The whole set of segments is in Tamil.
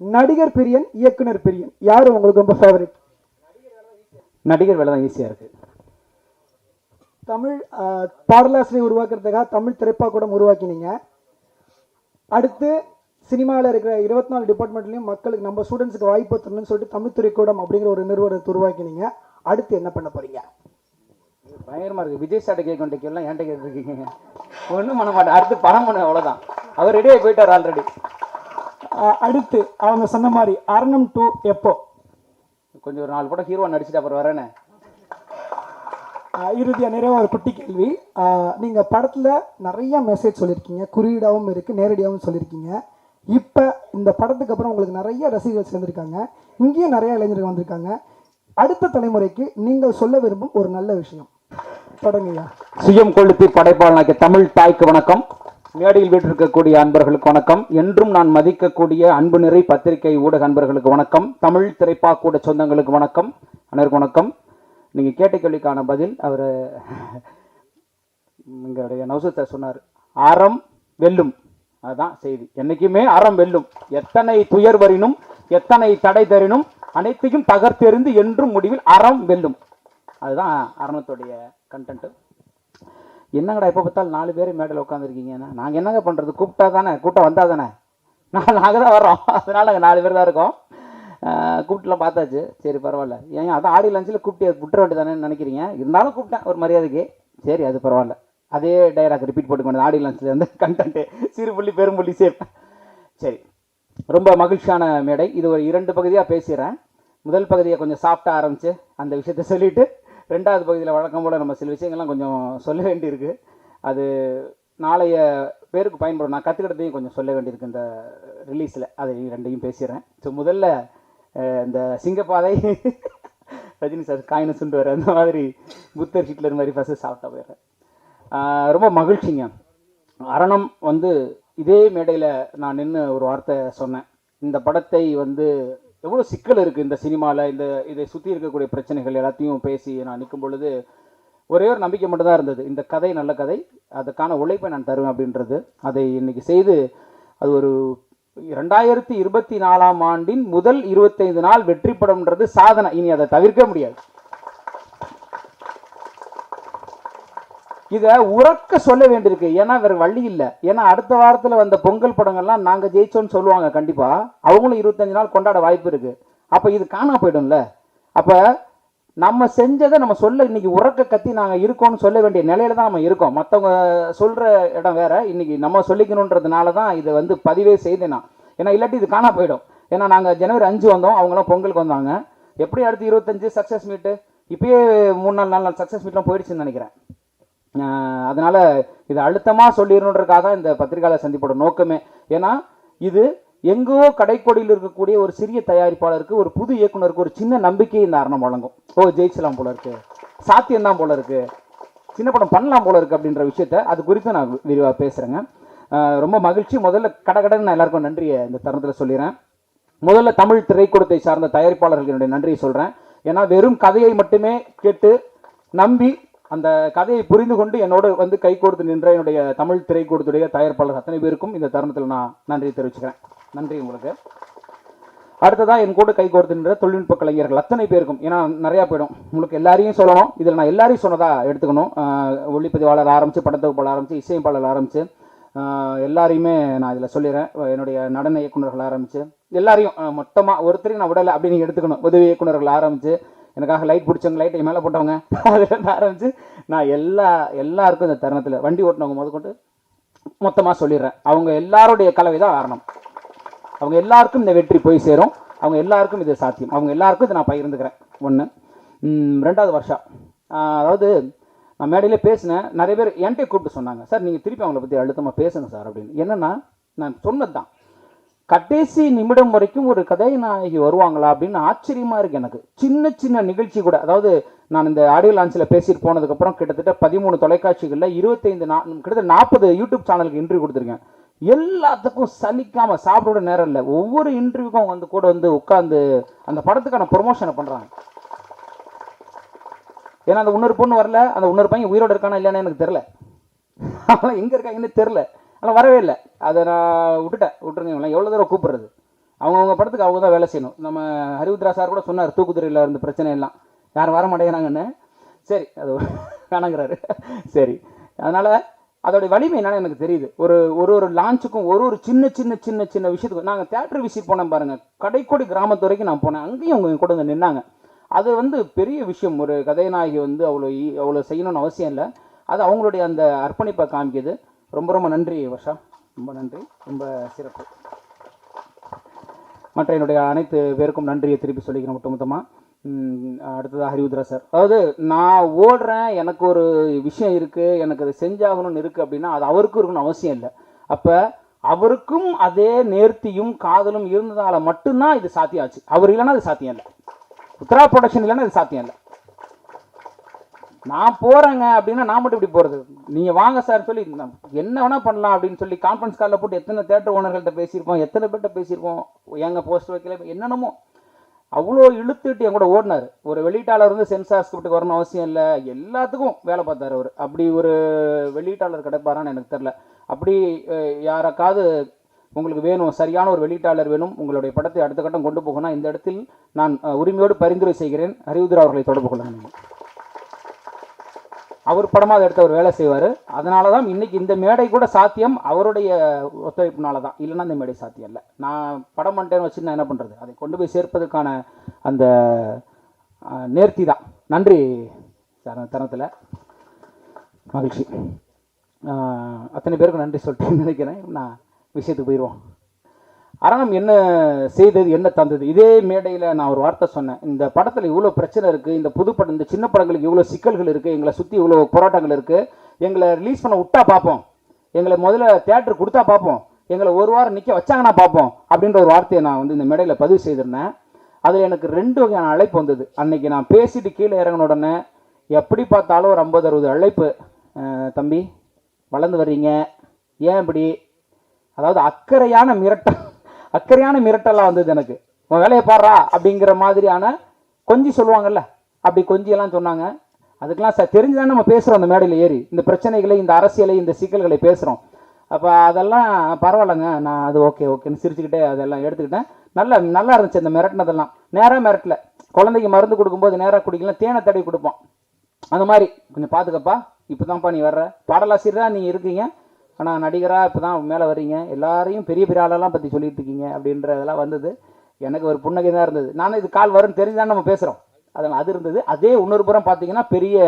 நடிகர் பிரியன், இயக்குனர் பிரியன், யார் உங்களுக்கு ரொம்ப ஃபேவரட்? நடிகர் வேலை தான் ஈஸியாக இருக்குது. தமிழ் பாடலாசிரியர் உருவாக்குறதுக்காக தமிழ் திரைப்படம் உருவாக்கினீங்க. அடுத்து சினிமாவில் இருக்கிற 24 டிபார்ட்மெண்ட்லையும் மக்களுக்கு நம்ம ஸ்டூடெண்ட்ஸுக்கு வாய்ப்பு தரணும்னு சொல்லிட்டு தமிழ் திரைக்கூடம் அப்படிங்கிற ஒரு நிறுவனத்தை உருவாக்கினீங்க. அடுத்து என்ன பண்ண போறீங்க? பயங்கரமாக இருக்குது. விஜய் சாட்டை கேட்க வேண்டிய கேள்லாம் என்கிட்ட கேட்டுருக்கீங்க. ஒன்றும் பண்ண மாட்டேன். அடுத்து படம் பண்ண அவ்வளோதான். அவர் ரெடியாக போயிட்டார் ஆல்ரெடி. அடுத்து அவங்க சொன்ன மாதிரி அரணம் 2 எப்போ? கொஞ்சம் ஒரு 4 படம் ஹீரோவாக நடிச்சுட்டு அப்புறம் வரேனே. இறுதியாக நிறைய ஒரு குட்டி கேள்வி. நீங்கள் படத்தில் நிறைய மெசேஜ் சொல்லியிருக்கீங்க, குறியீடாகவும் இருக்குது, நேரடியாகவும் சொல்லியிருக்கீங்க. இப்போ இந்த படத்துக்கு அப்புறம் உங்களுக்கு நிறைய ரசிகர்கள் சேர்ந்துருக்காங்க, இங்கேயும் நிறைய இளைஞர்கள் வந்திருக்காங்க. அடுத்த தலைமுறைக்கு நீங்கள் சொல்ல விரும்பும் ஒரு நல்ல விஷயம் தொடங்குயா. சுயம் கொளுத்தி படைப்பாளனாகிய தமிழ் தாய்க்கு வணக்கம். மேடையில் வீட்டிருக்கக்கூடிய அன்பர்களுக்கு வணக்கம். என்றும் நான் மதிக்கக்கூடிய அன்பு நிறை பத்திரிகை ஊடக அன்பர்களுக்கு வணக்கம். தமிழ் திரைப்பாக்கூட சொந்தங்களுக்கு வணக்கம். அனைவருக்கும் வணக்கம். நீங்கள் கேட்ட கேள்விக்கான பதில் அவர் எங்களுடைய நௌசத் சார் சொன்னார். அறம் வெல்லும். அதுதான் செய்தி. என்றைக்குமே அறம் வெல்லும். எத்தனை துயர் வரினும் எத்தனை தடை தரினும் அனைத்தையும் தகர்த்தெறிந்து என்றும் முடிவில் அறம் வெல்லும். அதுதான் அரணத்துடைய கண்டென்ட்டு. என்னங்கடா எப்போ பார்த்தாலும் 4 பேர் மேடையில் உட்காந்துருக்கீங்கன்னா நாங்கள் என்னங்க பண்ணுறது? கூப்பிட்டா தானே, கூட்டம் வந்தால் தானே. நாங்கள் தான் வர்றோம், அதனால் நாங்கள் 4 பேர் தான் இருக்கோம். கூப்பிட்டுலாம் பார்த்தாச்சு, சரி பரவாயில்ல. ஏன் அதான் ஆடியோ லஞ்சில் கூப்பிட்டு விட்டுற வேண்டியதானே நினைக்கிறீங்க. இருந்தாலும் கூப்பிட்டேன் ஒரு மரியாதைக்கு, சரி அது பரவாயில்ல. அதே டைலாக் ரிப்பீட் போட்டுக்க வேண்டியது. ஆடியோ லஞ்சில் வந்து கண்டென்ட்டு சிறு புள்ளி பெரும்புள்ளி சேஃப். சரி, ரொம்ப மகிழ்ச்சியான மேடை. இது ஒரு 2 பகுதியாக பேசுகிறேன். முதல் பகுதியை கொஞ்சம் சாஃப்டாக ஆரம்பித்து அந்த விஷயத்தை சொல்லிவிட்டு, 2வது பகுதியில் வழக்கம் போல் நம்ம சில விஷயங்கள்லாம் கொஞ்சம் சொல்ல வேண்டியிருக்கு. அது நாளைய பேருக்கு பயன்படும். நான் கற்றுக்கிட்டதையும் கொஞ்சம் சொல்ல வேண்டியிருக்கு இந்த ரிலீஸில். அதை 2ஐயும் பேசிடுறேன். ஸோ முதல்ல இந்த சிங்கப்பாதை ரஜினி சார் காயினை சுண்டுவார், அந்த மாதிரி புத்தர் ஹிட்லர் மாதிரி ஃபஸ்ட்டு சாஃப்டாக போயிடுறேன். ரொம்ப மகிழ்ச்சிங்க. அரணம் வந்து இதே மேடையில் நான் நின்று ஒரு வார்த்தை சொன்னேன். இந்த படத்தை வந்து எவ்வளோ சிக்கல் இருக்குது இந்த சினிமாவில், இதை சுற்றி இருக்கக்கூடிய பிரச்சனைகள் எல்லாத்தையும் பேசி நான் நிற்கும் பொழுது ஒரே ஒரு நம்பிக்கை மட்டும்தான் இருந்தது. இந்த கதை நல்ல கதை, அதுக்கான உழைப்பை நான் தருவேன் அப்படின்றது. அதை இன்னைக்கு செய்து அது ஒரு 2024ஆம் ஆண்டின் முதல் 25 நாள் வெற்றி படம்ன்றது சாதனை. இனி அதை தவிர்க்க முடியாது. இதை உறக்க சொல்ல வேண்டியிருக்கு. ஏன்னா வேறு வழி இல்லை. ஏன்னா அடுத்த வாரத்தில் வந்த பொங்கல் படங்கள்லாம் நாங்கள் ஜெயிச்சோன்னு சொல்லுவாங்க. கண்டிப்பாக அவங்களும் 25 நாள் கொண்டாட வாய்ப்பு இருக்குது. அப்போ இது காணா போய்டும்ல. அப்போ நம்ம செஞ்சதை நம்ம சொல்ல இன்னைக்கு உறக்க கத்தி நாங்கள் இருக்கோம்னு சொல்ல வேண்டிய நிலையில தான் நம்ம இருக்கோம். மற்றவங்க சொல்கிற இடம் வேற, இன்னைக்கு நம்ம சொல்லிக்கணுன்றதுனால தான் இதை வந்து பதிவே செய்தேன் நான். ஏன்னா இல்லாட்டி இது காணா போயிடும். ஏன்னா நாங்கள் ஜனவரி 5 வந்தோம், அவங்களாம் பொங்கலுக்கு வந்தாங்க. எப்படி அடுத்து 25 சக்ஸஸ் மீட்டு, இப்பயே 3-4 நாள் சக்ஸஸ் மீட்லாம் போயிடுச்சுன்னு நினைக்கிறேன். அதனால் இது அழுத்தமாக சொல்லிடணுன்றதுக்காக இந்த பத்திரிகையாளர் சந்திப்போட நோக்கமே. ஏன்னா இது எங்கோ கடைக்கோடியில் இருக்கக்கூடிய ஒரு சிறிய தயாரிப்பாளருக்கு, ஒரு புது இயக்குனருக்கு ஒரு சின்ன நம்பிக்கை இந்த அரணம் வழங்கும். ஜெயிச்சலாம் போல இருக்கு, சாத்தியம்தான் போல இருக்கு, சின்ன படம் பண்ணலாம் போல இருக்கு அப்படின்ற விஷயத்த அது குறித்து நான் விரிவாக பேசுகிறேங்க. ரொம்ப மகிழ்ச்சி. முதல்ல கடகடன்னு நான் எல்லாருக்கும் நன்றியை இந்த தருணத்தில் சொல்லிடுறேன். முதல்ல தமிழ் திரைக்கூடத்தை சார்ந்த தயாரிப்பாளர்களுக்கு என்னுடைய நன்றியை சொல்கிறேன். ஏன்னா வெறும் கதையை மட்டுமே கேட்டு நம்பி அந்த கதையை புரிந்து கொண்டு என்னோடு வந்து கை கொடுத்து நின்ற என்னுடைய தமிழ் திரைக்கூடத்துடைய தயாரிப்பாளர் அத்தனை பேருக்கும் இந்த தருணத்தில் நான் நன்றி தெரிவிச்சுக்கிறேன். நன்றி உங்களுக்கு. அடுத்ததான் என் கூட கை கோர்த்து நின்ற தொழில்நுட்ப கலைஞர்கள் அத்தனை பேருக்கும். ஏன்னா நிறையா போயிடும், உங்களுக்கு எல்லாரையும் சொல்லணும். இதில் நான் எல்லாரையும் சொன்னதாக எடுத்துக்கணும். ஒளிப்பதிவாளர் ஆரம்பித்து, படத்தொகுப்பாளர் ஆரம்பித்து, இசையமைப்பாளர் ஆரம்பித்து எல்லாரையுமே நான் இதில் சொல்லிடுறேன். என்னுடைய நடன இயக்குநர்கள் ஆரம்பித்து எல்லாரையும் மொத்தமாக ஒருத்தரையும் நான் விடலை அப்படின்னு எடுத்துக்கணும். உதவி இயக்குநர்கள் ஆரம்பித்து, எனக்காக லைட் பிடிச்சவங்க, லைட்டை மேலே போட்டவங்க, அதில் ஆரம்பித்து நான் எல்லாருக்கும் இந்த தருணத்தில் வண்டி ஓட்டினவங்க முதற்கொண்டு மொத்தமாக சொல்லிடுறேன். அவங்க எல்லாருடைய கலவை தான் காரணம். அவங்க எல்லாருக்கும் இந்த வெற்றி போய் சேரும். அவங்க எல்லாருக்கும் இது சாத்தியம். அவங்க எல்லாருக்கும் இதை நான் பகிர்ந்துக்கிறேன். 1. 2வது வருஷம், அதாவது நான் மேடையிலே பேசினேன். நிறைய பேர் என்கிட்ட கூப்பிட்டு சொன்னாங்க, சார் நீங்கள் திருப்பி அவங்கள பற்றி அழுத்தமாக பேசுங்க சார் அப்படின்னு. என்னென்னா நான் சொன்னது தான், கடைசி நிமிடம் வரைக்கும் ஒரு கதாநாயகி வருவாங்களா அப்படின்னு ஆச்சரியமாக இருக்குது எனக்கு. சின்ன சின்ன நிகழ்ச்சி கூட, அதாவது நான் இந்த ஆடியோ லான்ச்சில் பேசிட்டு போனதுக்கப்புறம் கிட்டத்தட்ட 13 தொலைக்காட்சிகளில் 25 கிட்டத்தட்ட 40 யூடியூப் சேனலுக்கு இன்டர்வியூ கொடுத்துருக்கேன். எல்லாத்துக்கும் சலிக்காமல் சாப்பிட நேரம் இல்லை. ஒவ்வொரு இன்டர்வியூக்கும் வந்து கூட வந்து உட்காந்து அந்த படத்துக்கான ப்ரொமோஷனை பண்ணுறாங்க. ஏன்னா அந்த இன்னொரு பொண்ணு வரல, அந்த இன்னொரு பையன் உயிரோடு இருக்கானா இல்லைன்னு எனக்கு தெரில, அவங்களாம் எங்கே இருக்காங்கன்னு தெரில, ஆனால் வரவே இல்லை. அதை நான் விட்டுருங்க. இவங்களாம் எவ்வளோ தூரம் கூப்பிட்றது. அவங்கவுங்க படத்துக்கு அவங்க தான் வேலை செய்யணும். நம்ம ஹரிவுத்ரா சார் கூட சொன்னார், தூக்குதுறையில் இருந்த பிரச்சனை எல்லாம் யாரும் வர மாட்டேங்கிறாங்கன்னு. சரி, அது வேணாங்கிறாரு. சரி, அதனால் அதோடைய வலிமை என்னன்னு எனக்கு தெரியுது. ஒரு லான்ச்சுக்கும் ஒரு சின்ன சின்ன சின்ன சின்ன விஷயத்துக்கும் நாங்கள் தேட்டர் விசிட் போனோம் பாருங்கள், கடைக்கோடி கிராமத்து வரைக்கும் நான் போனேன். அங்கேயும் அவங்க கூட வந்து நின்னாங்க. அது வந்து பெரிய விஷயம். ஒரு கதைநாயகி வந்து அவ்வளோ செய்யணும்னு அவசியம் இல்லை. அது அவங்களுடைய அந்த அர்ப்பணிப்பை காமிக்குது. ரொம்ப ரொம்ப நன்றி வர்ஷா, ரொம்ப நன்றி, ரொம்ப சிறப்பு. மற்ற என்னுடைய அனைத்து பேருக்கும் நன்றியை திருப்பி சொல்லிக்கிறேன் ஒட்டுமொத்தமாக. அடுத்ததாக ஹரிவுத்ரா சார், அதாவது நான் ஓடுறேன், எனக்கு ஒரு விஷயம் இருக்குது, எனக்கு அதை செஞ்சாகணும்னு இருக்குது அப்படின்னா அது அவருக்கும் இருக்கணும்னு அவசியம் இல்லை. அப்போ அவருக்கும் அதே நேர்த்தியும் காதலும் இருந்ததால் மட்டும்தான் இது சாத்தியம் ஆச்சு. அவர் இல்லைன்னா அது சாத்தியம் இல்லை. உத்தரா ப்ரொடக்ஷன் இல்லைன்னா அது சாத்தியம் இல்லை. நான் போகிறேங்க அப்படின்னா நான் மட்டும் இப்படி போகிறது, நீங்கள் வாங்க சார் சொல்லி என்ன வேணால் பண்ணலாம் அப்படின்னு சொல்லி கான்ஃபரன்ஸ் காலில் போட்டு எத்தனை தேட்டர் ஓனர்கள்ட்ட பேசியிருப்போம், எத்தனை பேர்கிட்ட பேசியிருப்போம், எங்கள் போஸ்ட் வைக்கல என்னென்னமோ அவ்வளோ இழுத்துட்டு என் கூட ஓடினார். ஒரு வெளியீட்டாளர் வந்து சென்சார் ஸ்கிரிப்டுக்கு வரணும் அவசியம் இல்லை, எல்லாத்துக்கும் வேலை பார்த்தார் அவர். அப்படி ஒரு வெளியீட்டாளர் கிடைப்பாரான்னு எனக்கு தெரில. அப்படி யாருக்காவது உங்களுக்கு வேணும், சரியான ஒரு வெளியீட்டாளர் வேணும், உங்களுடைய படத்தை அடுத்த கட்டம் கொண்டு போகணும், இந்த இடத்தில் நான் உரிமையோடு பரிந்துரை செய்கிறேன், ஹரிவுத்ரா அவர்களை தொடர்பு கொள்ளணும். அவர் படமாக அதை எடுத்து அவர் வேலை செய்வார். அதனால தான் இன்றைக்கி இந்த மேடை கூட சாத்தியம் அவருடைய ஒத்துழைப்புனால தான், இல்லைன்னா இந்த மேடை சாத்தியம் இல்லை. நான் படம் பண்ணிட்டேன்னு வச்சு நான் என்ன பண்ணுறது, அதை கொண்டு போய் சேர்ப்பதற்கான அந்த நேர்த்தி தான். நன்றி சார், அந்த தருணத்தில் மகிழ்ச்சி. அத்தனை பேருக்கு நன்றி சொல்லிட்டு நினைக்கிறேன். நான் விஷயத்துக்கு போயிடுவோம். அரணம் என்ன செய்தது, என்ன தந்தது? இதே மேடையில் நான் ஒரு வார்த்தை சொன்னேன், இந்த படத்தில் இவ்வளோ பிரச்சனை இருக்குது, இந்த புது படம், இந்த சின்ன படங்களுக்கு இவ்வளோ சிக்கல்கள் இருக்குது, எங்களை சுற்றி இவ்வளோ போராட்டங்கள் இருக்குது, எங்களை ரிலீஸ் பண்ண விட்டா பார்ப்போம், எங்களை முதல்ல தியேட்டர் கொடுத்தா பார்ப்போம், எங்களை ஒரு வாரம் நிற்க வச்சாங்கன்னா பார்ப்போம் அப்படின்ற ஒரு வார்த்தையை நான் வந்து இந்த மேடையில் பதிவு செய்திருந்தேன். அதில் எனக்கு 2 வகையான அழைப்பு வந்தது. அன்றைக்கி நான் பேசிட்டு கீழே இறங்கின உடனே எப்படி பார்த்தாலும் ஒரு 50-60 அழைப்பு. தம்பி வளர்ந்து வர்றீங்க, ஏன் இப்படி, அதாவது அக்கறையான மிரட்டெல்லாம் வந்தது எனக்கு. உன் வேலையை பாடுறா அப்படிங்கிற மாதிரியான கொஞ்சி சொல்லுவாங்கல்ல, அப்படி கொஞ்சியெல்லாம் சொன்னாங்க. அதுக்கெல்லாம் சார் தெரிஞ்சுதானே நம்ம பேசுகிறோம் அந்த மேடையில் ஏறி, இந்த பிரச்சனைகளை, இந்த அரசியலை, இந்த சிக்கல்களை பேசுகிறோம். அப்போ அதெல்லாம் பரவாயில்லைங்க, நான் அது ஓகேன்னு சிரிச்சுக்கிட்டே அதெல்லாம் எடுத்துக்கிட்டேன். நல்லா இருந்துச்சு அந்த மிரட்டினதெல்லாம். நேராக மிரட்டல, குழந்தைக்கு மருந்து கொடுக்கும்போது நேராக குடிக்கலாம், தேனை தடவி கொடுப்போம். அந்த மாதிரி கொஞ்சம் பார்த்துக்கப்பா, இப்போ தான்ப்பா நீ வர்ற, பாடலாசிரியராக நீங்கள் இருக்கீங்க, ஆனால் நடிகராக இப்போ தான் மேலே வர்றீங்க, எல்லாரையும் பெரிய ஆளெல்லாம் பற்றி சொல்லிட்டு இருக்கீங்க அப்படின்றதெல்லாம் வந்தது. எனக்கு ஒரு புன்னகை தான் இருந்தது. நானும் இது கால் வரும்னு தெரிஞ்சுதான் நம்ம பேசுகிறோம், அதனால் அது இருந்தது. அதே இன்னொரு புறம் பார்த்தீங்கன்னா பெரிய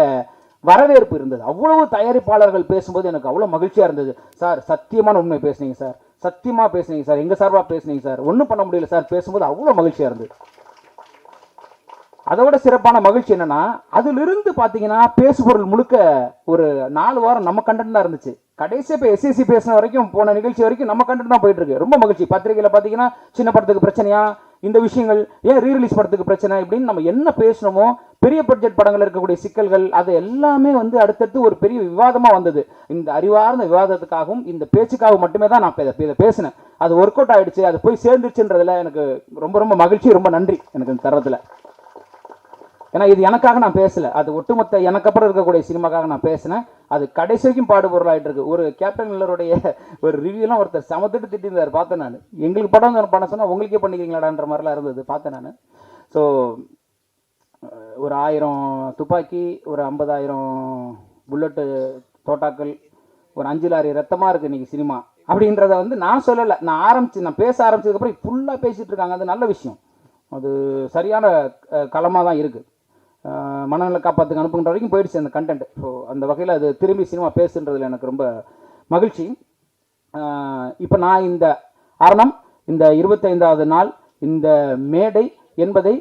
வரவேற்பு இருந்தது. அவ்வளவு தயாரிப்பாளர்கள் பேசும்போது எனக்கு அவ்வளோ மகிழ்ச்சியாக இருந்தது. சார் சத்தியமான உண்மை பேசுனீங்க சார், சத்தியமாக பேசுனீங்க சார், எங்கள் சார்பாக பேசுனீங்க சார், ஒன்றும் பண்ண முடியல சார் பேசும்போது அவ்வளோ மகிழ்ச்சியாக இருந்தது. அதோட சிறப்பான மகிழ்ச்சி என்னன்னா, அதிலிருந்து பார்த்தீங்கன்னா பேசுபொருள் முழுக்க ஒரு 4 வாரம் நம்ம கண்டென்ட் தான் இருந்துச்சு. கடைசி இப்போ எஸ்எஸ்சி பேசின வரைக்கும், போன நிகழ்ச்சி வரைக்கும் நம்ம கண்டென்ட் தான் போயிட்டு இருக்கு. ரொம்ப மகிழ்ச்சி. பத்திரிகையில் பார்த்தீங்கன்னா சின்ன படத்துக்கு பிரச்சனையா, இந்த விஷயங்கள் ஏன் ரீரிலீஸ் படத்துக்கு பிரச்சனை, இப்படின்னு நம்ம என்ன பேசணுமோ, பெரிய பட்ஜெட் படங்கள் இருக்கக்கூடிய சிக்கல்கள், அது எல்லாமே வந்து அடுத்தடுத்து ஒரு பெரிய விவாதமாக வந்தது. இந்த அறிவார்ந்த விவாதத்துக்காகவும் இந்த பேச்சுக்காக மட்டுமே தான் நான் இதை பேசினேன். அது ஒர்க் அவுட் ஆகிடுச்சு, அது போய் சேர்ந்துச்சுன்றதுல எனக்கு ரொம்ப ரொம்ப மகிழ்ச்சி, ரொம்ப நன்றி எனக்கு இந்த தருணத்தில். ஏன்னா இது எனக்காக நான் பேசலை, அது ஒட்டுமொத்த எனக்கு அப்புறம் இருக்கக்கூடிய சினிமாக்காக நான் பேசினேன். அது கடைசி வரைக்கும் பாடுபொருளாகிட்டு இருக்கு. ஒரு கேப்டன் மில்லருடைய ஒரு ரிவ்யூலாம் ஒருத்தர் சமத்துட்டு திட்டிருந்தார், பார்த்தேன் நான். எங்களுக்கு படம் பண்ண சொன்னால் உங்களுக்கே பண்ணிக்கிறீங்களாடான்ற மாதிரிலாம் இருந்தது, பார்த்தேன் நான். ஸோ ஒரு 1000 துப்பாக்கி, ஒரு 50,000 புல்லட்டு தோட்டாக்கள், ஒரு 5 லாரி ரத்தமாக இருக்குது இன்றைக்கி சினிமா அப்படின்றத வந்து நான் சொல்லலை. நான் பேச ஆரம்பிச்சதுக்கப்புறம் ஃபுல்லாக பேசிகிட்டு இருக்காங்க. அது நல்ல விஷயம், அது சரியான களமாக தான் இருக்குது. மனநல காப்பாற்றுக்கு அனுப்புகின்ற வரைக்கும் போயிடுச்சு அந்த கண்டென்ட். ஸோ அந்த வகையில் அது திரும்பி சினிமா பேசுன்றதில் எனக்கு ரொம்ப மகிழ்ச்சி. இப்போ நான் இந்த அரணம், இந்த 25வது நாள், இந்த மேடை என்பதை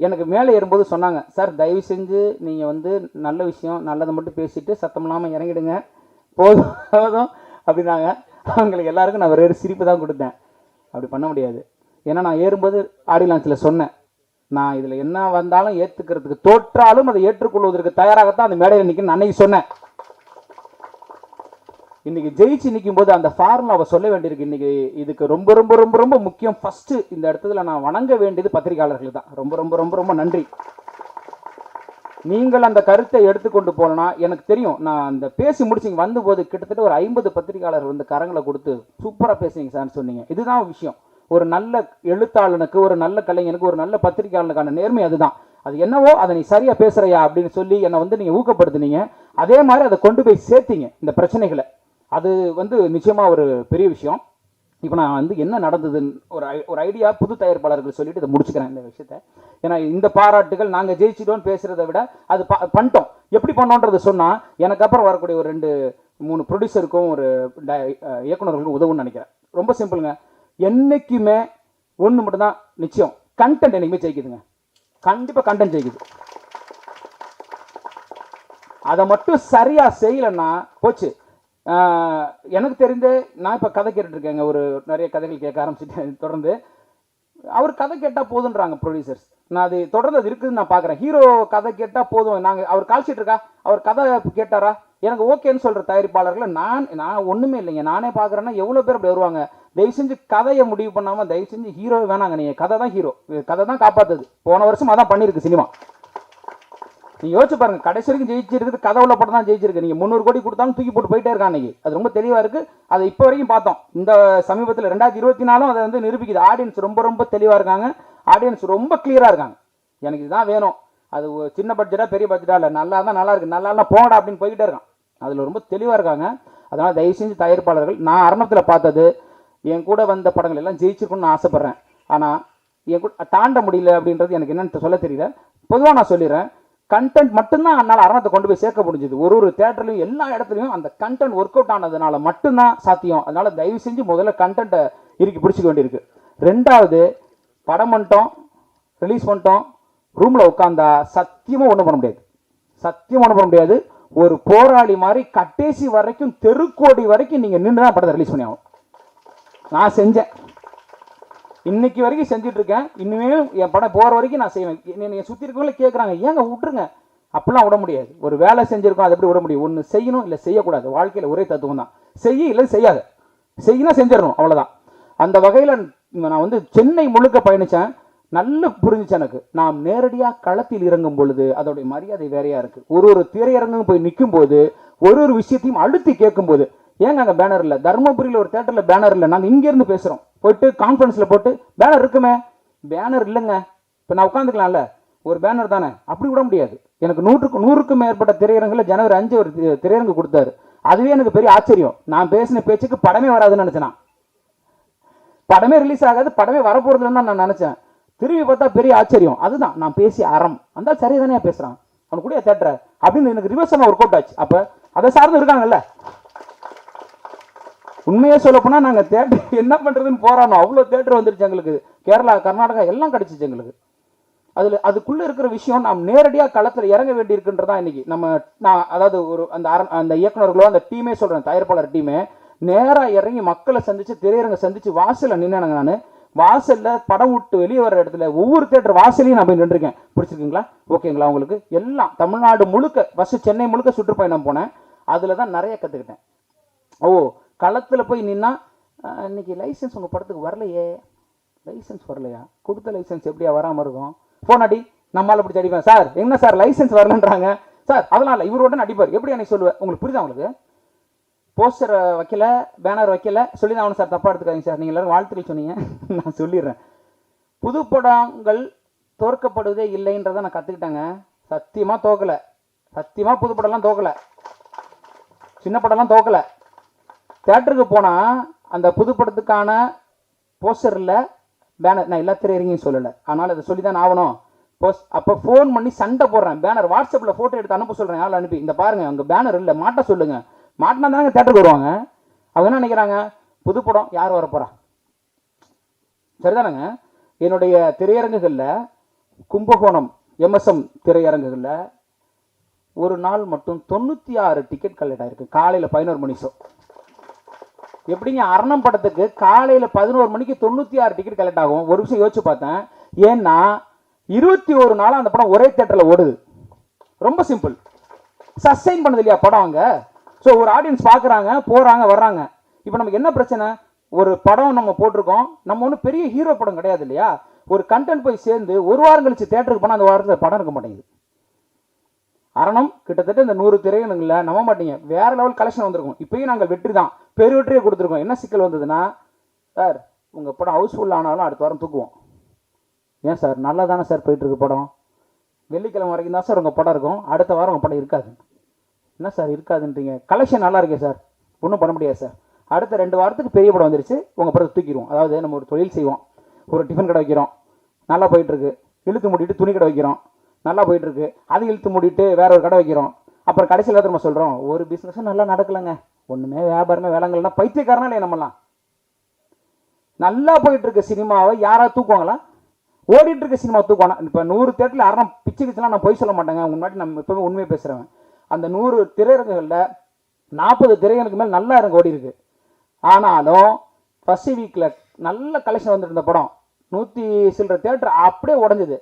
எனக்கு மேலே ஏறும்போது சொன்னாங்க, சார் தயவு செஞ்சு நீங்கள் வந்து நல்ல விஷயம், நல்லதை மட்டும் பேசிட்டு சத்தம் இல்லாமல் இறங்கிடுங்க, போதும் அப்படின்னாங்க. அவங்களுக்கு எல்லாருக்கும் நான் ஒரு சிரிப்பு தான் கொடுத்தேன். அப்படி பண்ண முடியாது. ஏன்னா நான் ஏறும்போது ஆடியோ லான்ச்சில் சொன்னேன், நான் இதில் என்ன வந்தாலும் ஏற்றுக்கிறதுக்கு, தோற்றாலும் அதை ஏற்றுக்கொள்வதற்கு தயாராகத்தான் அந்த மேடையில் நிற்கணும்னு அன்னைக்கு சொன்னேன். இன்னைக்கு ஜெயிச்சு நிற்கும் போது அந்த ஃபார்முலாவை சொல்ல வேண்டியிருக்கு. இன்னைக்கு இதுக்கு ரொம்ப ரொம்ப ரொம்ப ரொம்ப முக்கியம். ஃபர்ஸ்ட் இந்த இடத்துல நான் வணங்க வேண்டியது பத்திரிகையாளர்கள் தான். ரொம்ப ரொம்ப ரொம்ப ரொம்ப நன்றி. நீங்கள் அந்த கருத்தை எடுத்துக்கொண்டு போனா எனக்கு தெரியும். நான் அந்த பேசி முடிச்சிங்க வந்தபோது கிட்டத்தட்ட ஒரு 50 பத்திரிகையாளர் வந்து கரங்களை கொடுத்து சூப்பராக பேசுனீங்க சார்னு சொன்னீங்க. இதுதான் விஷயம். ஒரு நல்ல எழுத்தாளனுக்கு, ஒரு நல்ல கலைஞனுக்கு, ஒரு நல்ல பத்திரிகையாளனுக்கான நேர்மை அதுதான். அது என்னவோ அதை நீ சரியா பேசுறியா அப்படின்னு சொல்லி என்னை வந்து நீங்க ஊக்கப்படுத்துனீங்க. அதே மாதிரி அதை கொண்டு போய் சேர்த்தீங்க இந்த பிரச்சனைகளை. அது வந்து நிச்சயமா ஒரு பெரிய விஷயம். இப்போ நான் வந்து என்ன நடந்ததுன்னு ஒரு ஐடியா புது தயாரிப்பாளர்கள் சொல்லிட்டு இதை முடிச்சுக்கிறேன் இந்த விஷயத்த. ஏன்னா இந்த பாராட்டுகள் நாங்கள் ஜெயிச்சிட்டோன்னு பேசுறதை விட அது பண்ணிட்டோம் எப்படி பண்ணோன்றது சொன்னால் எனக்கு அப்புறம் வரக்கூடிய ஒரு 2-3 ப்ரொடியூசருக்கும் ஒரு இயக்குநர்களுக்கும் உதவுன்னு நினைக்கிறேன். ரொம்ப சிம்பிளுங்க. என்னைக்குமே ஒன்று மட்டும்தான் நிச்சயம், கண்டென்ட் என்னைக்குமே ஜெயிக்குதுங்க. கண்டிப்பாக கண்டென்ட் ஜெயிக்குது. அதை மட்டும் சரியாக செய்யலைன்னா போச்சு. எனக்கு தெரிந்து நான் இப்போ கதை கேட்டுட்ருக்கேங்க, ஒரு நிறைய கதைகள் கேட்க ஆரம்பிச்சுட்டேன் தொடர்ந்து. அவர் கதை கேட்டால் போதுன்றாங்க ப்ரொடியூசர்ஸ். நான் அது தொடர்ந்து அது இருக்குதுன்னு நான் பார்க்குறேன். ஹீரோ கதை கேட்டால் போதும், நாங்கள் அவர் கால்ஷீட் இருக்கா, அவர் கதை கேட்டாரா, எனக்கு ஓகேன்னு சொல்கிற தயாரிப்பாளர்களை நான் ஒன்றுமே இல்லைங்க. நானே பார்க்குறேன்னா எவ்வளோ பேர் அப்படி வருவாங்க. தயவு செஞ்சு கதையை முடிவு பண்ணாமல் தயவு செஞ்சு ஹீரோ வேணாங்க. நீங்கள் கதை தான் ஹீரோ, கதை தான் காப்பாற்றுது. போன வருஷம் அதான் பண்ணியிருக்கு சினிமா. நீங்கள் யோசிச்சு பாருங்க, கடைசி வரைக்கும் ஜெயிச்சிருக்குது கதை உள்ள படம் தான் ஜெயிச்சிருக்கு. நீங்கள் 300 கோடி கொடுத்தாலும் தூக்கி போட்டு போயிட்டே இருக்கான் அன்னைக்கு. அது ரொம்ப தெளிவாக இருக்குது. அதை இப்போ வரைக்கும் பார்த்தோம். இந்த சமீபத்தில் 2024 அதை வந்து நிரூபிக்குது. ஆடியன்ஸ் ரொம்ப ரொம்ப தெளிவாக இருக்காங்க. ஆடியன்ஸ் ரொம்ப கிளியராக இருக்காங்க. எனக்கு இதுதான் வேணும், அது சின்ன பட்ஜெட்டாக பெரிய பட்ஜெட்டாக இல்லை, நல்லா இருந்தால் நல்லா இருக்குது, நல்லா போங்கடா அப்படின்னு போய்கிட்டே இருக்கான். அதில் ரொம்ப தெளிவாக இருக்காங்க. அதனால் தயவு செஞ்சு தயாரிப்பாளர்கள், நான் ஆரம்பத்தில் பார்த்தது என் கூட வந்த படங்கள் எல்லாம் ஜெயிச்சிருக்குன்னு நான் ஆசைப்பட்றேன். ஆனால் என் கூட தாண்ட முடியல அப்படின்றது எனக்கு என்னென்னு சொல்ல தெரியல. பொதுவாக நான் சொல்லிடுறேன், கண்டென்ட் மட்டும்தான் அதனால் அரணத்தை கொண்டு போய் சேர்க்க முடிஞ்சது. ஒரு தேட்டர்லையும் எல்லா இடத்துலையும் அந்த கண்டென்ட் ஒர்க் அவுட் ஆனதுனால மட்டும்தான் சாத்தியம். அதனால் தயவு செஞ்சு முதல்ல கண்டென்ட்டை இறுக்கி பிடிச்சிக்க வேண்டியிருக்கு. ரெண்டாவது, படம் பண்ணிட்டோம், ரிலீஸ் பண்ணிட்டோம், ரூமில் உட்காந்தா சத்தியமாக ஒன்றும் பண்ண முடியாது. சத்தியம் ஒன்றும் பண்ண முடியாது. ஒரு போராளி மாதிரி கட்டேசி வரைக்கும், தெருக்கோடி வரைக்கும் நீங்கள் நின்று தான் படத்தை ரிலீஸ் பண்ணி ஆகும். நான் செஞ்சேன், இன்னைக்கு வரைக்கும் செஞ்சுட்டு இருக்கேன். இனிமே என் படம் போகிற வரைக்கும் நான் செய்வேன். என்னை சுற்றி இருக்கவங்களே கேட்குறாங்க, ஏங்க விட்டுருங்க. அப்படிலாம் விட முடியாது. ஒரு வேலை செஞ்சுருக்கோம், அதை எப்படி விட முடியும்? ஒன்று செய்யணும், இல்லை செய்யக்கூடாது. வாழ்க்கையில் ஒரே தத்துவம் தான், செய்ய இல்லை செய்யாது. செய்யணும், செஞ்சிடணும், அவ்வளோதான். அந்த வகையில் நான் வந்து சென்னை முழுக்க பயணித்தேன். நல்ல புரிஞ்சிச்சு எனக்கு. நாம் நேரடியாக களத்தில் இறங்கும் பொழுது அதோடைய மரியாதை வேறையாக இருக்குது. ஒரு திரையரங்கும் போய் நிற்கும் போது ஒரு விஷயத்தையும் அழுத்தி கேட்கும்போது, ஏங்க அங்கே பேனர் இல்லை, தருமபுரியில் ஒரு தேட்டரில் பேனர் இல்லை, நாங்கள் இங்கேருந்து பேசுகிறோம், போயிட்டு கான்ஃபரன்ஸில் போட்டு பேனர் இருக்குமே, பேனர் இல்லைங்க, இப்போ நான் உட்காந்துக்கலாம்ல, ஒரு பேனர் தானே, அப்படி விட முடியாது. எனக்கு 100க்கும் மேற்பட்ட திரையரங்கில் ஜனவரி 5 ஒரு திரையரங்கு கொடுத்தாரு. அதுவே எனக்கு பெரிய ஆச்சரியம். நான் பேசின பேச்சுக்கு படமே வராதுன்னு நினச்சேன். படமே ரிலீஸ் ஆகாது, படமே வரப்போறதுன்னு தான் நான் நினச்சேன். திரும்பி பார்த்தா பெரிய ஆச்சரியம். அதுதான் நான் பேசிய அறம். அந்த சரியா தானே பேசுகிறான், அவனு கூட தேட்டரை அப்படின்னு எனக்கு ரிவர்ஸாக ஒர்க் அவுட் ஆச்சு. அப்போ அதை சார்ந்து இருக்காங்கல்ல. உண்மையே சொல்ல போனால் நாங்கள் தேட்டர் என்ன பண்ணுறதுன்னு போராடணும். அவ்வளோ தேட்டர் வந்துருச்சு எங்களுக்கு. கேரளா, கர்நாடகா எல்லாம் கிடச்சிச்சு எங்களுக்கு. அதுக்குள்ளே இருக்கிற விஷயம், நாம் நேரடியாக களத்தில் இறங்க வேண்டியிருக்குன்றதான் இன்னைக்கு நான் அதாவது அந்த இயக்குநர்களோ அந்த டீமே சொல்கிறேன், தயாரிப்பாளர் டீமே நேராக இறங்கி மக்களை சந்திச்சு, திரையரங்க சந்திச்சு, வாசலில் நின்னானுங்க. நான் வாசலில் படம் விட்டு வெளியே வர இடத்துல ஒவ்வொரு தேட்டர் வாசலையும் நான் போய் நின்றுருக்கேன். பிடிச்சிருக்குங்களா, ஓகேங்களா உங்களுக்கு, எல்லாம் தமிழ்நாடு முழுக்க, ஃபஸ்ட்டு சென்னை முழுக்க சுற்றுப்பயணம் போனேன். அதில் தான் நிறைய கற்றுக்கிட்டேன். களத்தில் போய் நின்னா, இன்னைக்கு லைசன்ஸ் உங்கள் படத்துக்கு வரலையே, லைசன்ஸ் வரலையா, கொடுத்த லைசன்ஸ் எப்படியா வராமல் இருக்கும், ஃபோன் அடி, நம்மளால் பிடிச்சி அடிப்பேன். சார் என்ன சார் லைசன்ஸ் வரலன்றாங்க சார், அதெல்லாம் இல்லை, இவரோட அடிப்பார், எப்படி அன்னைக்கு சொல்லுவேன். உங்களுக்கு புரியுதா? உங்களுக்கு போஸ்டர் வைக்கல, பேனர் வைக்கல, சொல்லி தான் அவனு சார், தப்பாக எடுத்துக்காதீங்க சார், நீங்கள் எல்லாரும் வாழ்த்துக்கள் சொன்னீங்க. நான் சொல்லிடுறேன், புது படங்கள் தோற்கப்படுவதே இல்லைன்றதை நான் கற்றுக்கிட்டேங்க. சத்தியமாக தோக்கலை, சத்தியமாக புது படம்லாம் தோக்கலை, சின்ன படம்லாம் தோக்கலை. தேட்டருக்கு போனால் அந்த புது படத்துக்கான போஸ்டரில் பேனர், நான் எல்லா திரையரங்கையும் சொல்லலை, ஆனால் அதை சொல்லி தான் ஆகணும். அப்போ ஃபோன் பண்ணி சண்டை போடுறேன், பேனர் வாட்ஸ்அப்பில் ஃபோட்டோ எடுத்து அனுப்ப சொல்கிறேன், யாரும் அனுப்பி, இந்த பாருங்கள் அங்கே பேனர் இல்லை, மாட்ட சொல்லுங்கள். மாட்டினா தானே தேட்டருக்கு வருவாங்க. அவங்க என்ன நினைக்கிறாங்க, புது படம் யார் வரப்போகிறா, சரிதானங்க. என்னுடைய திரையரங்குகளில், கும்பகோணம் MSM திரையரங்குகளில் ஒரு நாள் மட்டும் 96 டிக்கெட் கலெக்ட் ஆகிருக்கு. காலையில் 11 மணி ஷோ. எப்படிங்க அரணம் படத்துக்கு காலையில் 11 மணிக்கு 96 டிக்கெட் கலெக்ட் ஆகும்? ஒரு விஷயம் யோசிச்சு பார்த்தேன். ஏன்னா 21 நாளாக அந்த படம் ஒரே தேட்டரில் ஓடுது. ரொம்ப சிம்பிள், சஸ்டைன் பண்ணுது இல்லையா படம் அங்கே. ஸோ ஒரு ஆடியன்ஸ் பார்க்குறாங்க, போகிறாங்க, வர்றாங்க. இப்போ நமக்கு என்ன பிரச்சனை, ஒரு படம் நம்ம போட்டிருக்கோம், நம்ம ஒன்றும் பெரிய ஹீரோ படம் கிடையாது இல்லையா. ஒரு கண்டென்ட் போய் சேர்ந்து ஒரு வாரம் கழிச்சு தேட்டருக்கு போனால் அந்த வாரத்தில் படம் இருக்க மாட்டேங்குது. அரணம் கிட்டத்தட்ட இந்த 100 திரையரங்குல நம்ப மாட்டீங்க, வேற லெவல் கலெக்ஷன் வந்திருக்கும். இப்பயும் நாங்கள் வெற்றி தான், பெரு வெற்றியை கொடுத்துருக்கோம். என்ன சிக்கல் வந்ததுன்னா, சார் உங்கள் படம் ஹவுஸ்ஃபுல் ஆனாலும் அடுத்த வாரம் தூக்குவோம். ஏன் சார், நல்லா தானே சார் போயிட்டுருக்கு படம். வெள்ளிக்கிழமை வரைக்கும் தான் சார் உங்கள் படம் இருக்கும், அடுத்த வாரம் உங்கள் படம் இருக்காது. என்ன சார் இருக்காதுன்றீங்க? கலெக்ஷன் நல்லா இருக்கே சார், ஒன்றும் பண்ண முடியாது சார். அடுத்த 2 வாரத்துக்கு பெரிய படம் வந்துருச்சு, உங்கள் படத்தை தூக்கிடுவோம். அதாவது நம்ம ஒரு தொழில் செய்வோம், ஒரு டிஃபன் கடை வைக்கிறோம், நல்லா போயிட்டுருக்கு. இழுத்து மூடிட்டு துணி கடை வைக்கிறோம், நல்லா போயிட்டுருக்கு. அது இழுத்து மூடிட்டு வேற ஒரு கடை வைக்கிறோம். அப்புறம் கடைசியில் நம்ம சொல்கிறோம் ஒரு பிஸ்னஸும் நல்லா நடக்கலைங்க, ஒன்றுமே வியாபாரமே வேலைங்கள்னா பைத்தியக்காரனா இல்லையா? நம்மலாம் நல்லா போயிட்டுருக்கு சினிமாவை யாராவது தூக்குவாங்களா? ஓடிட்டு இருக்க சினிமா தூக்குவானா? இப்போ 100 தேட்டரில் யாரும் பிச்சு கிச்சுலாம் நான் போய் சொல்ல மாட்டேங்க, முன்னாடி நம்ம எப்பவுமே உண்மையை பேசுகிறேன். அந்த 100 திரையரங்குகளில் 40 திரையரங்குக்கு மேலே நல்லா இறங்க ஓடி இருக்கு. ஆனாலும் ஃபர்ஸ்ட் வீக்கில் நல்ல கலெக்ஷன் வந்துட்டு இருந்த படம் 100 சில்லற தேட்டர் அப்படியே உடஞ்சுது.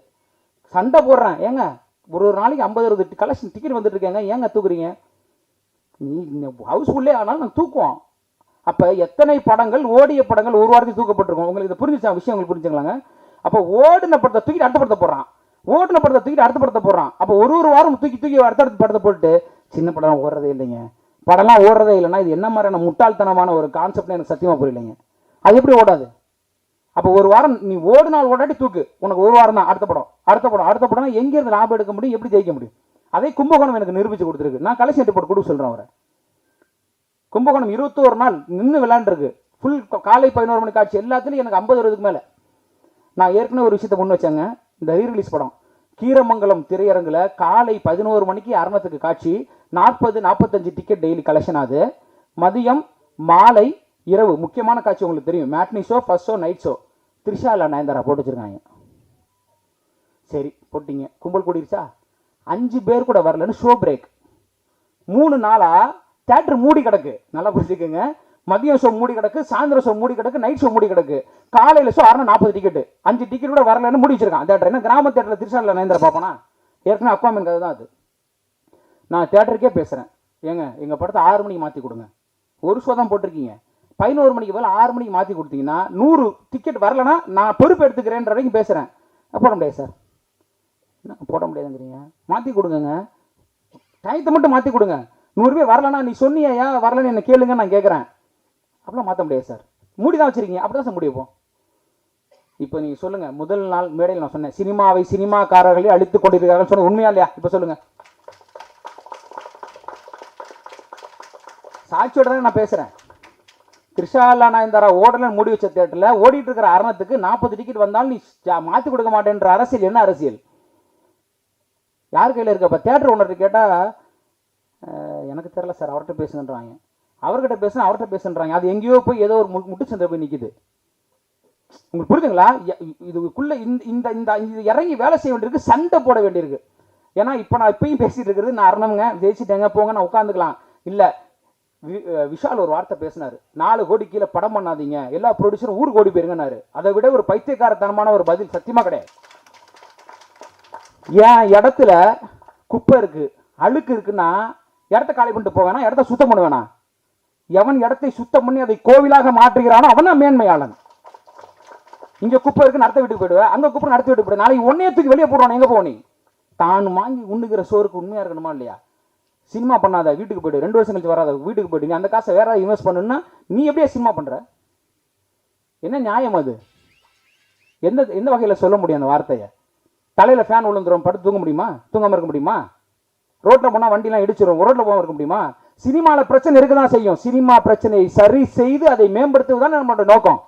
சண்டை போடுறேன், ஏங்க ஒரு நாளைக்கு 50-60 கலெக்ஷன் டிக்கெட் வந்துட்டு இருக்கேங்க, ஏங்க தூக்குறீங்க? நீ ஹவுஸ்ஃபுல்லே ஆனாலும் நாங்கள் தூக்குவோம். அப்போ எத்தனை படங்கள், ஓடிய படங்கள் ஒரு வாரத்துக்கு தூக்கப்பட்டிருக்கோம். உங்களுக்கு இது புரிஞ்சுச்சா? விஷயம் உங்களுக்கு புரிஞ்சுங்களாங்க? அப்போ ஓடின படத்தை தூக்கிட்டு அடுத்த படத்தை போடுறான், ஓடின படத்தை தூக்கிட்டு அடுத்த படத்தை போடுறான். அப்போ ஒரு வாரம் தூக்கி தூக்கி அடுத்த படத்தை போட்டு சின்ன படம் ஓடுறதே இல்லைங்க, படம்லாம் ஓடுறதே இல்லைன்னா இது என்ன மாதிரியான முட்டாள்தனமான ஒரு கான்செப்ட்னு எனக்கு சத்தியமாக புரியலைங்க. அது எப்படி ஓடாது? அப்போ ஒரு வாரம் நீ ஓடினால் ஓடாட்டி தூக்கு, உனக்கு ஒரு வாரம் தான் அடுத்த படம் அடுத்த படம் அடுத்த படம். எங்கேருந்து லாபம் எடுக்க முடியும், எப்படி ஜெயிக்க முடியும்? அதே கும்பகோணம் எனக்கு நிரூபிச்சு கொடுத்துருக்கு. நான் கலெக்ஷன் ரிப்போர்ட் கொடுக்க சொல்கிறேன் அவரை. கும்பகோணம் 21 நாள் நின்று விளையாண்டுருக்கு, ஃபுல் காலை 11 மணி காட்சி எல்லாத்துலேயும் எனக்கு 50-60க்கு மேலே. நான் ஏற்கனவே ஒரு விஷயத்தை முன் வச்சேங்க. இந்த ரீரிலீஸ் படம் கீரமங்கலம் திரையரங்கில் காலை 11 மணிக்கு அரணத்துக்கு காட்சி, 40-45 டிக்கெட் டெய்லி கலெக்ஷன் ஆகுது. மதியம் மாலை இரவு முக்கியமான காட்சி உங்களுக்கு தெரியும், matinee show, first show, night show. Trisha இல்லை நயன்தாரா போட்டு வச்சிருக்காங்க. சரி போட்டிங்க, கும்பல் கூடிருச்சா? 5 பேர் கூட வரலன்னு ஷோ பிரேக். 3 நாளா தேட்டர் மூடி கிடக்கு. நல்லா புரிஞ்சுக்கோங்க, மதியம் ஷோ மூடி கிடக்கு, சாயந்தரம் ஷோ மூடி கிடக்கு, நைட் ஷோ மூடி கிடக்கு. காலையில் ஷோ 40 டிக்கெட், 5 டிக்கெட் கூட வரலன்னு மூடி வச்சிருக்கான் தேட்டர். என்ன கிராம தேட்டரில் திருச்சாலில் நயன்தாரா பார்ப்பனா? ஏற்கனவே அக்வாமன் கதை தான் அது. நான் தேட்டருக்கே பேசுகிறேன், ஏங்க எங்கள் படத்தை 6 மணிக்கு மாற்றி கொடுங்க. ஒரு ஷோ தான் போட்டிருக்கீங்க, 11 மணிக்கு மேலே 6 மணிக்கு மாற்றி கொடுத்தீங்கன்னா 100 டிக்கெட் வரலன்னா நான் பொறுப்பு எடுத்துக்கிறேன்ற வரைக்கும் பேசுகிறேன். போட முடியாது சார், போட முடியாதுங்கிறீங்க, மாற்றி கொடுங்க, டயத்தை மட்டும் மாற்றி கொடுங்க. 100 பேர் வரலன்னா நீ சொன்னியா வரலன்னு என்ன கேளுங்க, நான் கேட்குறேன். அப்படிலாம் மாற்ற முடியாது சார், மூடி தான் வச்சிருக்கீங்க, அப்படி தான் சார் முடியும். இப்போ நீங்கள் சொல்லுங்கள், முதல் நாள் மேடையில் நான் சொன்னேன் சினிமாவை சினிமாக்காரர்களே அழித்து கொண்டிருக்கிறார்கள் சொன்ன உண்மையா இல்லையா? இப்போ சொல்லுங்கள், சாட்சியோட தான் நான் பேசுகிறேன். த்ரிஷாலா நயன்தாரா ஓடலன்னு மூடி வச்ச தேட்டரில் ஓடிட்டு இருக்கிற அரணத்துக்கு 40 டிக்கெட் வந்தாலும் நீ மாற்றி கொடுக்க மாட்டேன்ற அரசியல் என்ன அரசியல்? யார் கையில் இருக்க? இப்போ தேட்டர் ஓனர்கிட்ட கேட்டால் எனக்கு தெரியல சார், அவர்கிட்ட பேசுன்றாங்க, அவர்கிட்ட பேசுனா அவர்கிட்ட பேசுன்றாங்க. அது எங்கேயோ போய் ஏதோ ஒரு முட்டுச்சந்தை போய் நிற்கிது. உங்களுக்கு புரியுதுங்களா? இதுக்குள்ள இந்த இந்த இறங்கி வேலை செய்ய வேண்டியிருக்கு, சண்டை போட வேண்டியிருக்கு. ஏன்னா இப்போ நான் இப்பயும் பேசிட்டு இருக்கிறது நான் அரணங்க ஜெயிச்சுட்டேங்க போங்க நான் உட்காந்துக்கலாம் இல்லை. விஷால் ஒரு வார்த்தை பேசினார், 4 கோடி கீழே படம் பண்ணாதீங்க, எல்லா ப்ரொடியூசரும் 1 கோடி போயிருங்கன்னாரு. அதை விட ஒரு பைத்தியக்காரத்தனமான ஒரு பதில் சத்தியமா கிடையாது. என் இடத்துல குப்பை இருக்கு, அழுக்கு இருக்குன்னா இடத்த காலி பண்ணிட்டு போவேனா, இடத்த சுத்தம் பண்ணுவேனா? எவன் இடத்தை சுத்தம் பண்ணி அதை கோவிலாக மாற்றுகிறானோ அவன் தான் மேன்மையாளன். இங்க குப்பை இருக்கு நடத்த வீட்டுக்கு போயிடுவேன், அங்க குப்பை நடத்த வீட்டுக்கு போயிடு, நாளைக்கு ஒன்னே தூக்கி வெளியே போடுவான். எங்க போனி? தான் வாங்கி உண்ணுகிற சோறுக்கு உண்மையா இருக்கணுமா இல்லையா? சினிமா பண்ணாத, வீட்டுக்கு போயிடு, 2 வருஷம் கழிச்சு வராத, வீட்டுக்கு போயிடு. அந்த காசை வேற இன்வெஸ்ட் பண்ணுன்னா நீ எப்படியே சினிமா பண்ற? என்ன நியாயம் அது? எந்த வகையில சொல்ல முடியும் அந்த வார்த்தையை? தலையில ஃபேன் விழுந்துரும், படுத்து தூங்க முடியுமா? தூங்காம இருக்க முடியுமா? ரோட்ல போனா வண்டிலாம் இடிச்சிடும், ரோட்ல போகாம இருக்க முடியுமா? சினிமால பிரச்சனை இருக்குதான் செய்யும். சினிமா பிரச்சனையை சரி செய்து அதை மேம்படுத்துவதுதான் நம்மளோட நோக்கம்.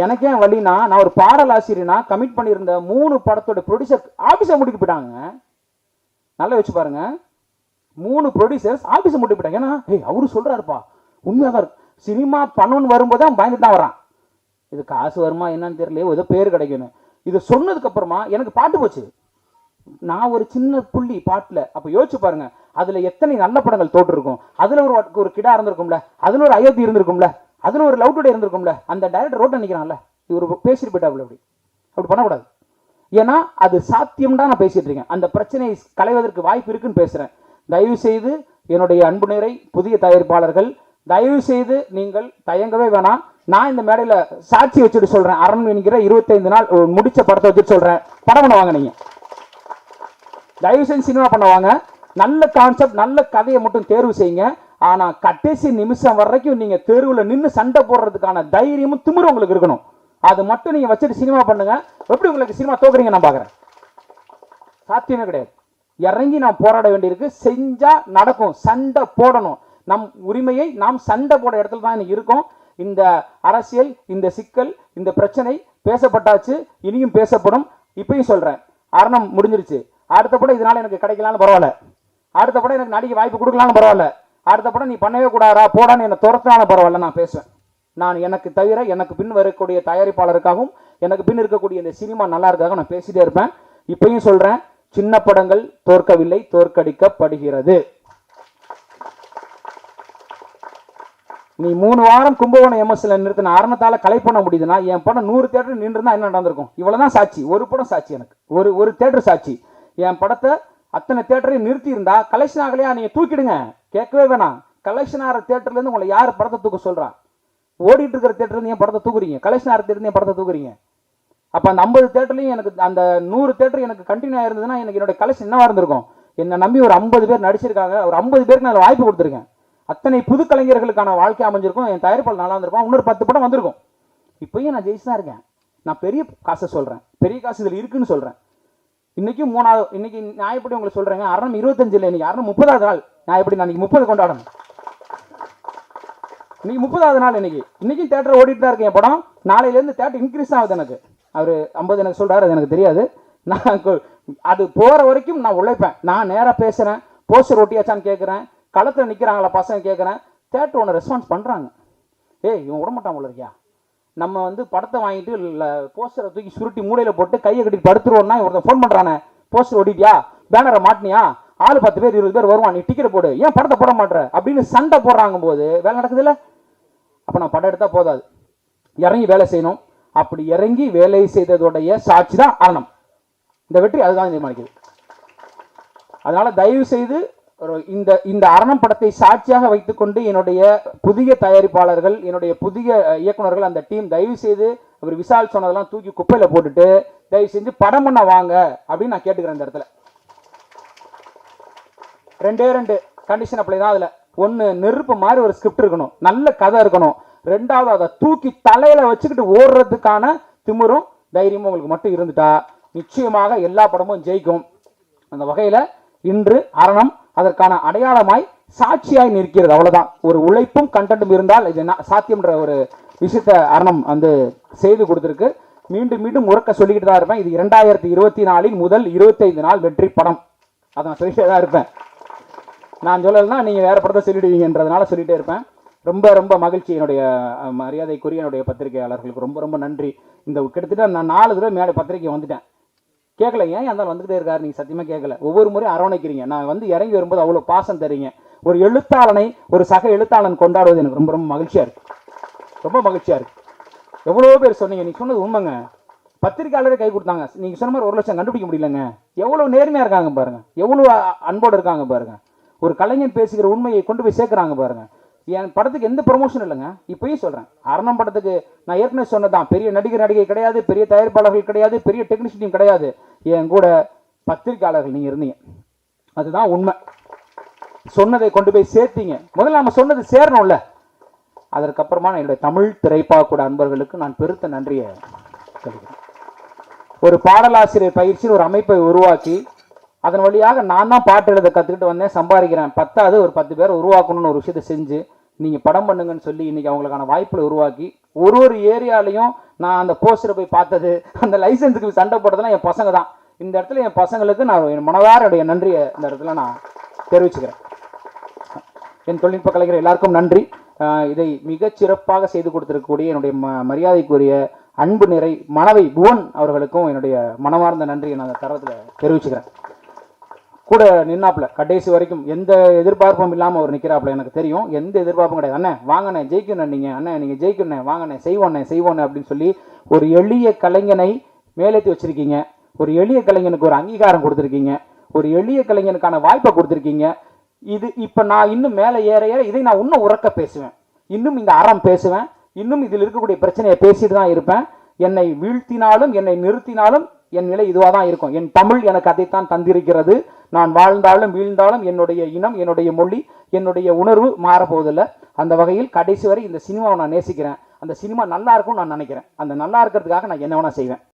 எனக்கே வழினா, நான் ஒரு பாடல் ஆசிரியனா கமிட் பண்ணியிருந்த 3 படத்தோட ப்ரொடியூசர் ஆபீஸை முடிக்க போயிட்டாங்க. நல்லா வச்சு பாருங்க, 3 ப்ரொடியூசர்ஸ் ஆபீஸை முடிக்க போயிட்டாங்க. ஏன்னா அவரு சொல்றாருப்பா உண்மையாக சினிமா பண்ணணும்னு வரும்போது அவன் பயந்துட்டு தான் வரான். இது காசு வருமா என்னன்னு தெரியல, ஏதோ பேர் கிடைக்கணும். இது சொன்னதுக்கு அப்புறமா எனக்கு பாட்டு போச்சு. நான் ஒரு சின்ன புள்ளி பாட்டுல. அப்ப யோசிச்சு பாருங்க, அதுல எத்தனை நல்ல படங்கள் தோற்று இருக்கும். அதுல ஒரு கிடா இருந்திருக்கும்ல, அதுல ஒரு அயோத்தி இருந்திருக்கும்ல, அதுல ஒரு லவ் டுடே இருந்திருக்கும்ல. அந்த டைரக்டர் ரோட்ட நிக்கிறான்ல, இவர் பேசிட்டு போயிட்டாப்ல. அப்படி பண்ணக்கூடாது. ஏன்னா அது சாத்தியம் தான் நான் பேசிட்டு இருக்கேன். அந்த பிரச்சனையை களைவதற்கு வாய்ப்பு இருக்குன்னு பேசுறேன். தயவு செய்து என்னுடைய அன்பு நேரை புதிய தயாரிப்பாளர்கள், தயவு செய்து நீங்கள் தயங்கவே வேணாம். நான் இந்த மேடையில சாட்சி வச்சுட்டு சொல்றேன், அரண் என்கிற 25 நாள் முடிச்ச படத்தை வச்சுட்டு சொல்றேன், படம் பண்ணுவாங்க. நீங்க தயவு செஞ்சு சினிமா பண்ணுவாங்க. நல்ல கான்செப்ட், நல்ல கதையை மட்டும் தேர்வு செய்யுங்க. ஆனா கடைசி நிமிஷம் வரைக்கும் நீங்க தெருவில் நின்று சண்டை போடுறதுக்கான தைரியமும் திமிரும் உங்களுக்கு இருக்கணும். அது மட்டும் நீங்க வச்சுட்டு சினிமா பண்ணுங்க. எப்படி உங்களுக்கு சினிமா தோக்குறீங்க நான் பாக்குறேன். சாத்தியமே கிடையாது. இறங்கி நாம் போராட வேண்டியிருக்கு. செஞ்சா நடக்கும். சண்டை போடணும். நம் உரிமையை நாம் சண்டை போட இடத்துல தான் இன்னைக்கு இருக்கோம். இந்த அரசியல், இந்த சிக்கல், இந்த பிரச்சனை பேசப்பட்டாச்சு, இனியும் பேசப்படும். இப்பயும் சொல்றேன், அரணம் முடிஞ்சிருச்சு. அடுத்த படம் இதனால எனக்கு கிடைக்கலான்னு பரவாயில்ல, அடுத்த படம் எனக்கு நடிக்க வாய்ப்பு கொடுக்கலான்னு பரவாயில்ல, அடுத்த படம் நீ பண்ணவே கூடாதா போடான்னு என்னை துரத்தினாலும் பரவாயில்ல, நான் பேசுவேன். நான் எனக்கு தவிர எனக்கு பின் வரக்கூடிய தயாரிப்பாளருக்காகவும் எனக்கு பின் இருக்கக்கூடிய இந்த சினிமா நல்லா இருக்காக நான் பேசிட்டே இருப்பேன். இப்பயும் சொல்றேன், சின்ன படங்கள் தோற்கவில்லை, தோற்கடிக்கப்படுகிறது. நீ 3 வாரம் கும்பகோணம் எம்எஸ்ல நிறுத்தின அரணத்தால கலை பண்ண முடியுதுன்னா என் படம் 100 தேட்டர் நின்றுனா என்ன நடந்திருக்கும்? இவ்வளவுதான் சாட்சி. ஒரு படம் சாட்சி, எனக்கு ஒரு தேட்டர் சாட்சி. என் படத்தை அத்தனை தேட்டரையும் நிறுத்தி இருந்தா கலெக்ஷன் ஆகலையா நீங்க தூக்கிடுங்க, கேட்கவே வேணாம். கலெக்ஷன் ஆகிற தேட்டர்ல இருந்து உங்களை யார் படத்தை தூக்க சொல்றா? ஓடிட்டு இருக்கிற தேட்டர்ல இருந்து என் படத்தை தூக்குறீங்க, கலெக்ஷன் ஆகிற தேட்டர் என் படத்தை தூக்குறீங்க. அப்ப அந்த 50 தேட்டர்லையும் எனக்கு அந்த 100 தேட்டர் எனக்கு கண்டினியூ ஆயிருந்ததுன்னா எனக்கு என்னோட கலெக்ஷன் என்னவா இருந்திருக்கும்? என்னை நம்பி ஒரு 50 பேர் நடிச்சிருக்காங்க, ஒரு 50 பேருக்கு நான் வாய்ப்பு கொடுத்துருக்கேன். அத்தனை புது கலைஞர்களுக்கான வாழ்க்கை அமைஞ்சிருக்கும். என் தயாரிப்பாளர் நல்லா இருந்திருப்பான், இன்னொரு 10 படம் வந்திருக்கும். இப்பயும் நான் ஜெயிச்சு தான் இருக்கேன். நான் பெரிய காசை சொல்றேன், பெரிய காசு இதில் இருக்குன்னு சொல்றேன். இன்னைக்கும் 3வது, இன்னைக்கு நான் எப்படி உங்களுக்கு சொல்றேங்க, அரணம் 25 இன்னைக்கு அரணம் 30வது நாள். நான் எப்படி நான் 30 கொண்டாடணும்? இன்னைக்கு 30வது நாள். இன்னைக்கும் தேட்டர் ஓடிட்டு தான் இருக்கேன். என் படம் நாளையிலேருந்து தேட்டர் இன்க்ரீஸ் ஆகுது. எனக்கு அவர் 50 எனக்கு சொல்றாரு, அது எனக்கு தெரியாது. நான் அது போற வரைக்கும் நான் உழைப்பேன். நான் நேராக பேசுறேன், போஸ்டர் ஒட்டியாச்சான்னு கேட்குறேன், களத்தில் நிற்கிறாங்களா பசங்க கேட்குறேன், தேட்டர் ஒன்று ரெஸ்பான்ஸ் பண்ணுறாங்க. ஏய் இவன் விடமாட்டான் போல இருக்கியா, நம்ம வந்து படத்தை வாங்கிட்டு இல்லை போஸ்டரை தூக்கி சுருட்டி மூலையில் போட்டு கையை கட்டி படுத்துருவோம்னா ஒருத்தன் ஃபோன் பண்ணுறானே, போஸ்டர் ஓடிட்டியா, பேனரை மாட்டினியா, ஆள் 10 பேர் 20 பேர் வருவான், நீ டிக்கெட் போடு, ஏன் படத்தை போட மாட்டேற அப்படின்னு சண்டை போடுறாங்க போது வேலை நடக்குது இல்லை? அப்போ நான் படம் எடுத்தால் போதாது, இறங்கி வேலை செய்யணும். அப்படி இறங்கி வேலை செய்ததோடைய சாட்சி தான் அரணம். இந்த வெற்றி அதுதான் தீர்மானிக்குது. அதனால தயவு செய்து இந்த அரணம் படத்தை சாட்சியாக வைத்துக்கொண்டு என்னுடைய புதிய தயாரிப்பாளர்கள், என்னுடைய புதிய இயக்குநர்கள், அந்த டீம் தயவு செய்து அவர் விசால் சொன்னதெல்லாம் தூக்கி குப்பையில போட்டுட்டு தயவு செஞ்சு படம் பண்ண வாங்க அப்படின்னு நான் கேட்டுக்கிறேன். இந்த இடத்துல 2 கண்டிஷன் அப்ளை தான். அதுல 1, நெருப்பு மாதிரி ஒரு ஸ்கிரிப்ட் இருக்கணும், நல்ல கதை இருக்கணும். 2வது, அதை தூக்கி தலையில வச்சுக்கிட்டு ஓடுறதுக்கான திமிரும் தைரியமும் உங்களுக்கு மட்டும் இருந்துட்டா நிச்சயமாக எல்லா படமும் ஜெயிக்கும். அந்த வகையில இன்று அரணம் அதற்கான அடையாளமாய் சாட்சியாய் நிற்கிறது. அவ்வளவுதான். ஒரு உழைப்பும் கண்டென்ட்டும் இருந்தால் இது சாத்தியம்ன்ற ஒரு விஷயத்தை அரணம் வந்து செய்து கொடுத்திருக்கு. மீண்டும் மீண்டும் உறக்க சொல்லிக்கிட்டு தான் இருப்பேன். இது 2024 முதல் 25 நாள் வெற்றி படம். அதை நான் சொல்லிட்டே தான் இருப்பேன். நான் சொல்லலைன்னா நீங்க வேற படத்தை சொல்லிடுவீங்கன்றதுனால சொல்லிட்டே இருப்பேன். ரொம்ப ரொம்ப மகிழ்ச்சி. என்னுடைய மரியாதைக்குரிய என்னுடைய பத்திரிகையாளர்களுக்கு ரொம்ப ரொம்ப நன்றி. இந்த கிட்டத்தட்ட நான் 4 தடவை மேலே பத்திரிகை வந்துட்டேன். கேட்கல, ஏன் அந்த வந்துகிட்டே இருக்காரு, நீங்க சத்தியமா கேட்கல. ஒவ்வொரு முறையும் அரவணைக்கிறீங்க. நான் வந்து இறங்கி வரும்போது அவ்வளவு பாசம் தரீங்க. ஒரு எழுத்தாளனை, ஒரு சக எழுத்தாளன் கொண்டாடுவது எனக்கு ரொம்ப ரொம்ப மகிழ்ச்சியா இருக்கு, ரொம்ப மகிழ்ச்சியா இருக்கு. எவ்வளவோ பேர் சொன்னீங்க, நீங்க சொன்னது உண்மைங்க. பத்திரிகையாளரே கை கொடுத்தாங்க. நீங்க சொன்ன மாதிரி 1 லட்சம் கண்டுபிடிக்க முடியலங்க. எவ்வளவு நேர்மையா இருக்காங்க பாருங்க, எவ்வளவு அன்போடு இருக்காங்க பாருங்க. ஒரு கலைஞன் பேசுகிற உண்மையை கொண்டு போய் சேர்க்கிறாங்க பாருங்க. என் படத்துக்கு எந்த ப்ரமோஷன் இல்லைங்க. இப்பயும் சொல்றேன், அரணம் படத்துக்கு நான் ஏற்கனவே சொன்னதான், பெரிய நடிகை கிடையாது, பெரிய தயாரிப்பாளர்கள் கிடையாது, பெரிய டெக்னீஷியன் டீம் கிடையாது. என் கூட பத்திரிகையாளர்கள் நீங்க இருந்தீங்க, அதுதான் உண்மை. சொன்னதை கொண்டு போய் சேர்த்தீங்க. முதல்ல நம்ம சொன்னது சேரணும்ல. அதற்கப்புறமா என்னுடைய தமிழ் திரைப்பட அன்பர்களுக்கு நான் பெருத்த நன்றியை சொல்கிறேன். ஒரு பாடலாசிரியர் பயிற்சியில் ஒரு அமைப்பை உருவாக்கி அதன் வழியாக நான் தான் பாட்டு எழுத கற்றுக்கிட்டு வந்தேன், சம்பாதிக்கிறேன். 10வது ஒரு 10 பேர் உருவாக்கணும்னு ஒரு விஷயத்தை செஞ்சு நீங்கள் படம் பண்ணுங்கன்னு சொல்லி இன்னைக்கு அவங்களுக்கான வாய்ப்புகளை உருவாக்கி ஒரு ஏரியாலையும் நான் அந்த போஸ்டரை போய் பார்த்தது, அந்த லைசன்ஸுக்கு சண்டை போட்டதெல்லாம் என் பசங்க தான். இந்த இடத்துல என் பசங்களுக்கு நான் என் மனதாருடைய நன்றியை இந்த இடத்துல நான் தெரிவிச்சுக்கிறேன். என் தொழில்நுட்ப கலைஞர் எல்லாருக்கும் நன்றி. இதை மிகச் சிறப்பாக செய்து கொடுத்திருக்கக்கூடிய என்னுடைய மரியாதைக்குரிய அன்பு நிறை மனவை புவன் அவர்களுக்கும் என்னுடைய மனமார்ந்த நன்றியை நான் அந்த தரத்தில் தெரிவிச்சுக்கிறேன். கூட நின்னாப்புல கடைசி வரைக்கும் எந்த எதிர்பார்ப்பும் இல்லாமல் அவர் நிற்கிறாப்புல. எனக்கு தெரியும், எந்த எதிர்பார்ப்பும் கிடையாது. அண்ணே வாங்கண்ணே ஜெயிக்கணும், நீங்கள் ஜெயிக்கணும், வாங்கண்ணே செய்வோண்ணே அப்படின்னு சொல்லி ஒரு எளிய கலைஞனை மேலேற்றி வச்சிருக்கீங்க. ஒரு எளிய கலைஞனுக்கு ஒரு அங்கீகாரம் கொடுத்துருக்கீங்க. ஒரு எளிய கலைஞனுக்கான வாய்ப்பை கொடுத்துருக்கீங்க. இது இப்போ நான் இன்னும் மேலே ஏற இதை நான் இன்னும் உறக்க பேசுவேன், இன்னும் இந்த அறம் பேசுவேன், இன்னும் இதில் இருக்கக்கூடிய பிரச்சனையை பேசிட்டு தான் இருப்பேன். என்னை வீழ்த்தினாலும் என்னை நிறுத்தினாலும் என் நிலை இதுவாக தான் இருக்கும். என் தமிழ் எனக்கு அதைத்தான் தந்திருக்கிறது. நான் வாழ்ந்தாலும் வீழ்ந்தாலும் என்னுடைய இனம், என்னுடைய மொழி, என்னுடைய உணர்வு மாறப்போவதில்லை. அந்த வகையில் கடைசி வரை இந்த சினிமாவை நான் நேசிக்கிறேன். அந்த சினிமா நல்லா இருக்கும்னு நான் நினைக்கிறேன். அந்த நல்லா இருக்கிறதுக்காக நான் என்ன வேணா செய்வேன்.